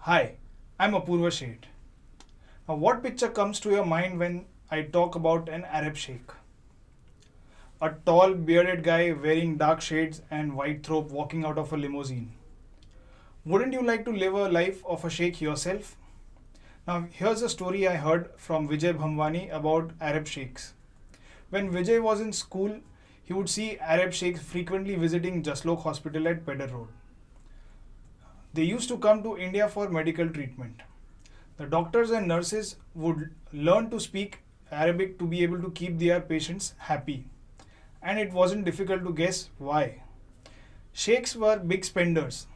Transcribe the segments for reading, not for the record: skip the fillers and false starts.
Hi, I'm Apurva Sheth. Now, what picture comes to your mind when I talk about an Arab sheikh? A tall, bearded guy wearing dark shades and white robe walking out of a limousine. Wouldn't you like to live a life of a sheikh yourself? Now, here's a story I heard from Vijay Bhamwani about Arab sheikhs. When Vijay was in school, he would see Arab sheikhs frequently visiting Jaslok Hospital at Pedder Road. They used to come to India for medical treatment. The doctors and nurses would learn to speak Arabic to be able to keep their patients happy. And it wasn't difficult to guess why. Sheikhs were big spenders.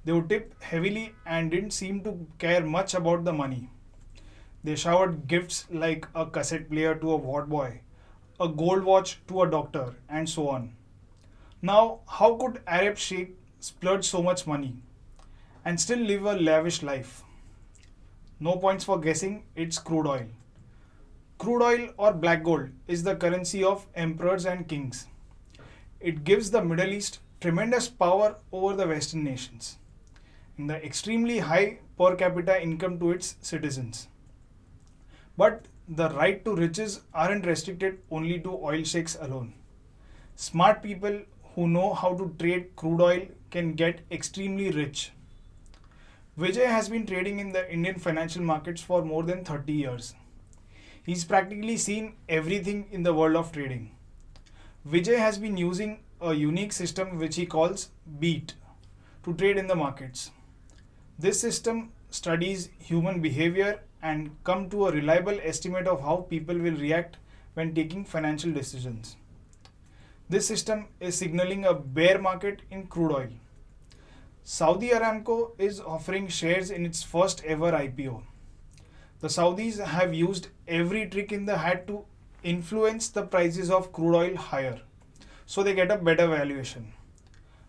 They would tip heavily and didn't seem to care much about the money. They showered gifts like a cassette player to a ward boy, a gold watch to a doctor, and so on. Now, how could Arab sheikh splurge so much money and still live a lavish life? No points for guessing, it's crude oil. Crude oil or black gold is the currency of emperors and kings. It gives the Middle East tremendous power over the Western nations and the extremely high per capita income to its citizens. But the right to riches aren't restricted only to oil sheikhs alone. Smart people who know how to trade crude oil can get extremely rich. Vijay has been trading in the Indian financial markets for more than 30 years. He's practically seen everything in the world of trading. Vijay has been using a unique system which he calls BEAT to trade in the markets. This system studies human behavior and come to a reliable estimate of how people will react when taking financial decisions. This system is signaling a bear market in crude oil. Saudi Aramco is offering shares in its first ever IPO. The Saudis have used every trick in the hat to influence the prices of crude oil higher, so they get a better valuation.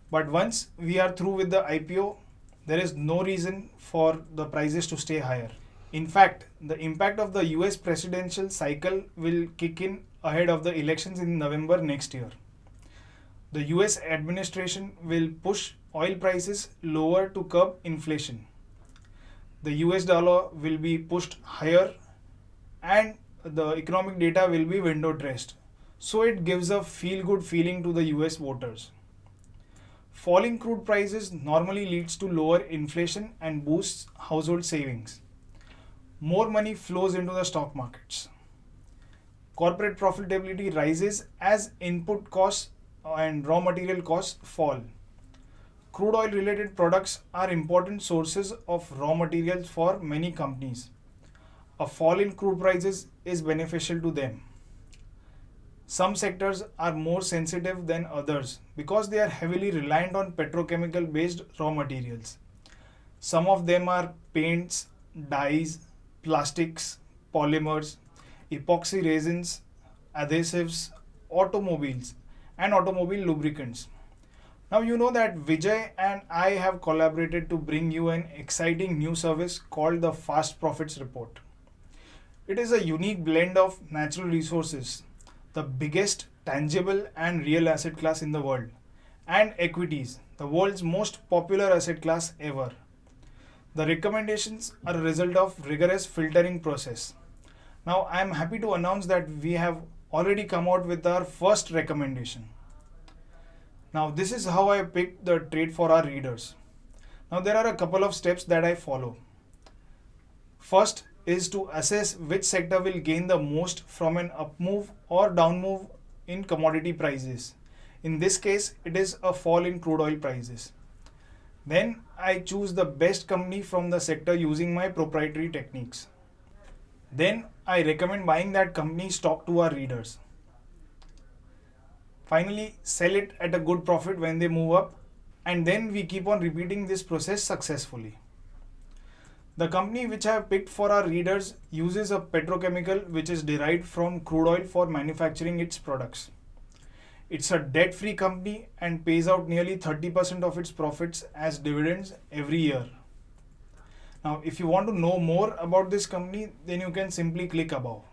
But once we are through with the IPO, there is no reason for the prices to stay higher. In fact, the impact of the US presidential cycle will kick in ahead of the elections in November next year. The US administration will push oil prices lower to curb inflation. The US dollar will be pushed higher and the economic data will be window dressed. So it gives a feel good feeling to the US voters. Falling crude prices normally leads to lower inflation and boosts household savings. More money flows into the stock markets. Corporate profitability rises as input costs and raw material costs fall. Crude oil related products are important sources of raw materials for many companies. A fall in crude prices is beneficial to them. Some sectors are more sensitive than others because they are heavily reliant on petrochemical based raw materials. Some of them are paints, dyes, plastics, polymers, epoxy resins, adhesives, automobiles, and automobile lubricants. Now you know that Vijay and I have collaborated to bring you an exciting new service called the Fast Profits Report. It is a unique blend of natural resources, the biggest tangible and real asset class in the world, and equities, the world's most popular asset class ever. The recommendations are a result of rigorous filtering process. Now I am happy to announce that we have already come out with our first recommendation. Now this is how I picked the trade for our readers. Now there are a couple of steps that I follow. First is to assess which sector will gain the most from an up move or down move in commodity prices. In this case, it is a fall in crude oil prices. Then I choose the best company from the sector using my proprietary techniques. Then I recommend buying that company stock to our readers. Finally, sell it at a good profit when they move up, and then we keep on repeating this process successfully. The company which I have picked for our readers uses a petrochemical which is derived from crude oil for manufacturing its products. It's a debt-free company and pays out nearly 30% of its profits as dividends every year. Now, if you want to know more about this company, then you can simply click above.